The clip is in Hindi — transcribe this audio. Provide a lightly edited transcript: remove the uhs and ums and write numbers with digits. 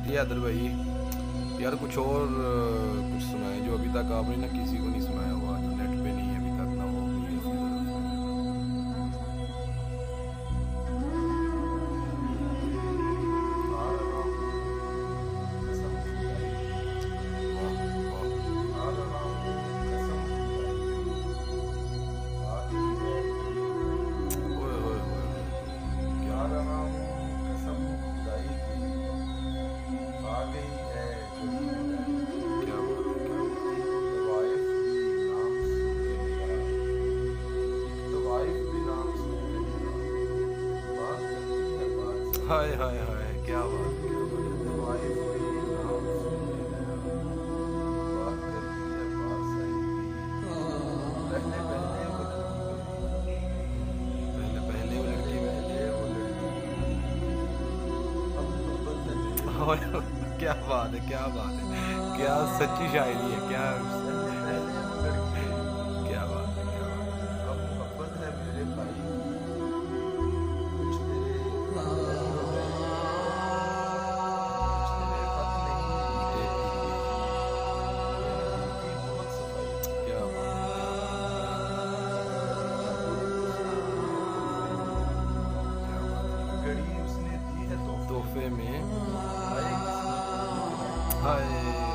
बात है आदिल भाई। यार कुछ और कुछ सुनाए जो अभी तक आपने ना किसी को नहीं सुनाया हुआ, जो नेट पे नहीं है अभी तक ना, वो भी ऐसी तरह। वाह वाह। ओए ओए ओए ओए, क्या क्या बात है, क्या बात है। हाय हाय हाय, क्या बात है, क्या बात है। पहले पहले वो लड़की ओए, क्या बात है, क्या बात है, क्या सच्ची शायरी है, क्या क्या बात है, क्या बात है। ए फिर भी, क्या बात है, क्या बात है, क्या बात है, क्या बात है। तोहफे में। हाय।